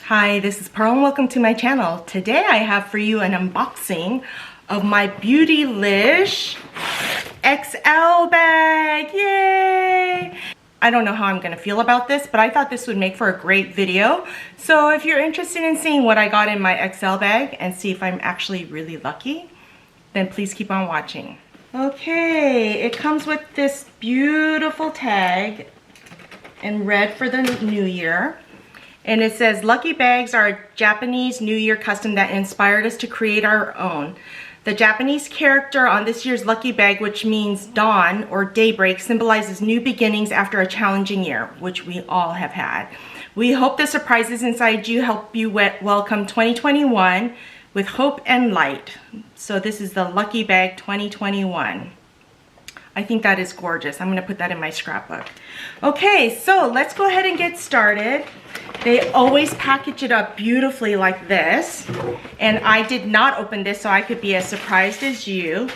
Hi, this is Pearl and welcome to my channel. Today I have for you an unboxing of my Beautylish XL bag. Yay! I don't know how I'm gonna feel about this, but I thought this would make for a great video. So if you're interested in seeing what I got in my XL bag and see if I'm actually really lucky, then please keep on watching. Okay, it comes with this beautiful tag in red for the new year. And it says, lucky bags are a Japanese New Year custom that inspired us to create our own. The Japanese character on this year's lucky bag, which means dawn or daybreak, symbolizes new beginnings after a challenging year, which we all have had. We hope the surprises inside you help you welcome 2021 with hope and light. So this is the Lucky Bag 2021. I think that is gorgeous. I'm gonna put that in my scrapbook. Okay, so let's go ahead and get started. They always package it up beautifully like this. And I did not open this so I could be as surprised as you.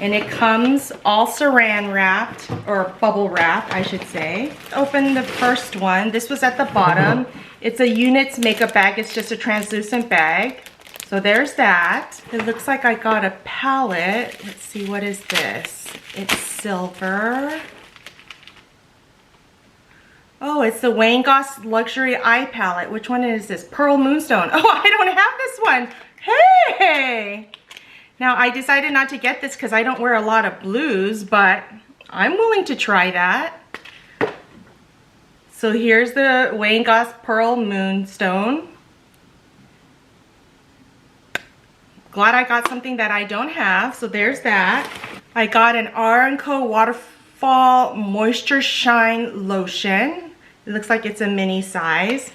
And it comes all saran wrapped, or bubble wrap, I should say. Open the first one. This was at the bottom. It's a Units makeup bag. It's just a translucent bag. So there's that. It looks like I got a palette. Let's see, what is this? It's silver. Oh, it's the Wayne Goss Luxury Eye Palette. Which one is this? Pearl Moonstone. Oh, I don't have this one. Hey! Now, I decided not to get this because I don't wear a lot of blues, but I'm willing to try that. So here's the Wayne Goss Pearl Moonstone. Glad I got something that I don't have, so there's that. I got an R&Co Waterfall Moisture Shine Lotion. It looks like it's a mini size.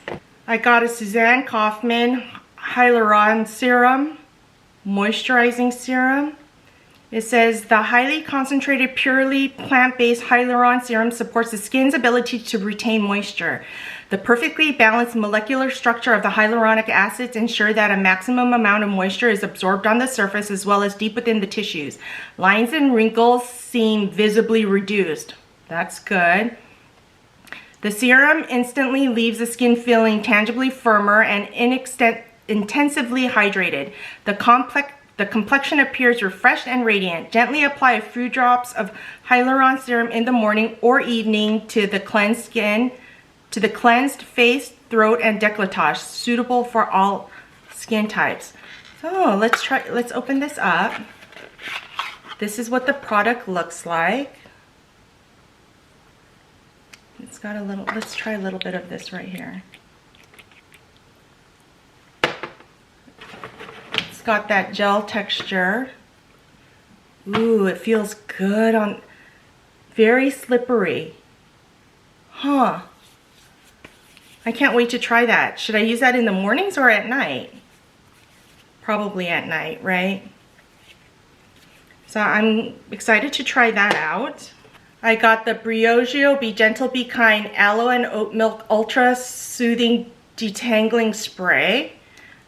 I got a Suzanne Kaufman Hyaluron Serum, Moisturizing Serum. It says the highly concentrated, purely plant-based Hyaluron Serum supports the skin's ability to retain moisture. The perfectly balanced molecular structure of the hyaluronic acids ensure that a maximum amount of moisture is absorbed on the surface as well as deep within the tissues. Lines and wrinkles seem visibly reduced. That's good. The serum instantly leaves the skin feeling tangibly firmer and intensively hydrated. The complexion appears refreshed and radiant. Gently apply a few drops of Hyaluron Serum in the morning or evening to the cleansed skin, to the cleansed face, throat, and décolletage, suitable for all skin types. So let's open this up. This is what the product looks like. It's got a little, let's try a little bit of this right here. It's got that gel texture. Ooh, it feels good on, very slippery. Huh. I can't wait to try that. Should I use that in the mornings or at night? Probably at night, right? So I'm excited to try that out. I got the Briogeo Be Gentle, Be Kind Aloe and Oat Milk Ultra Soothing Detangling Spray.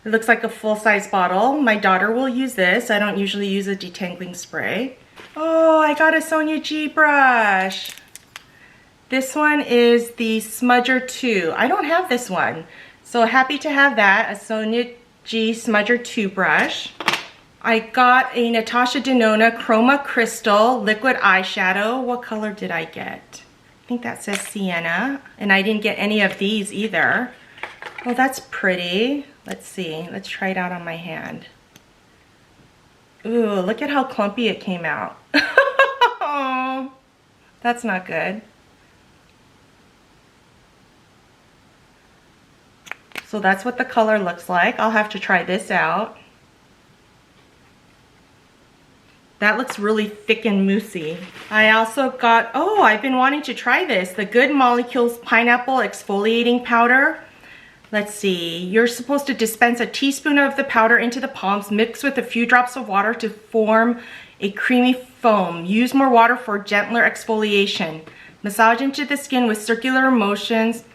It looks like a full-size bottle. My daughter will use this. I don't usually use a detangling spray. Oh, I got a Sonia G brush. This one is the Smudger 2. I don't have this one. So happy to have that, a Sonia G Smudger 2 brush. I got a Natasha Denona Chroma Crystal Liquid Eyeshadow. What color did I get? I think that says Sienna. And I didn't get any of these either. Oh, that's pretty. Let's see. Let's try it out on my hand. Ooh, look at how clumpy it came out. Oh, that's not good. So that's what the color looks like. I'll have to try this out. That looks really thick and moussey. I also got, oh, I've been wanting to try this, the Good Molecules Pineapple Exfoliating Powder. Let's see, you're supposed to dispense a teaspoon of the powder into the palms, mix with a few drops of water to form a creamy foam. Use more water for gentler exfoliation. Massage into the skin with circular motions.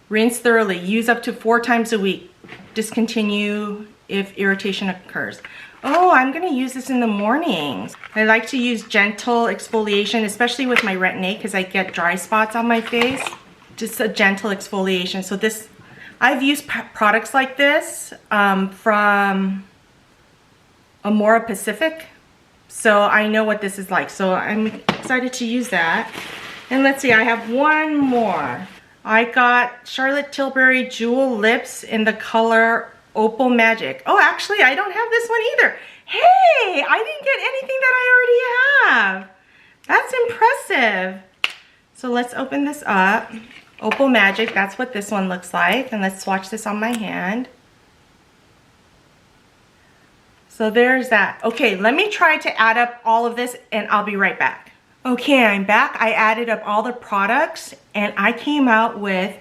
Rinse thoroughly. Use up to 4 times a week. Discontinue if irritation occurs. Oh, I'm going to use this in the mornings. I like to use gentle exfoliation, especially with my Retin-A because I get dry spots on my face. Just a gentle exfoliation. So this I've used products like this from Amora Pacific, so I know what this is like. So I'm excited to use that. And let's see, I have one more. I got Charlotte Tilbury Jewel Lips in the color Opal Magic. Oh, actually, I don't have this one either. Hey, I didn't get anything that I already have. That's impressive. So let's open this up. Opal Magic, that's what this one looks like. And let's swatch this on my hand. So there's that. Okay, let me try to add up all of this and I'll be right back. Okay, I'm back. I added up all the products and I came out with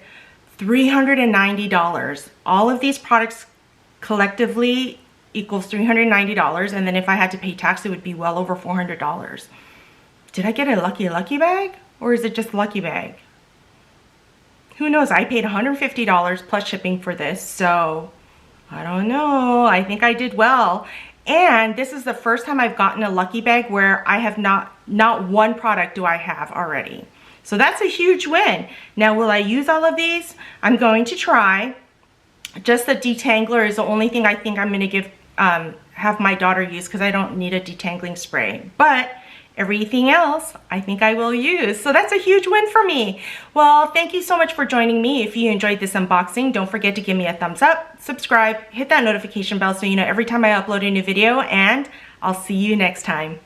$390. All of these products collectively equals $390, and then if I had to pay tax, it would be well over $400. Did I get a lucky bag? Or is it just lucky bag? Who knows? I paid $150 plus shipping for this, so I don't know. I think I did well. And this is the first time I've gotten a lucky bag where I have not one product do I have already. So that's a huge win. Now, will I use all of these? I'm going to try. Just the detangler is the only thing I think I'm going to have my daughter use because I don't need a detangling spray. But everything else I think I will use. So that's a huge win for me. Well, thank you so much for joining me. If you enjoyed this unboxing, don't forget to give me a thumbs up, subscribe, hit that notification bell so you know every time I upload a new video, and I'll see you next time.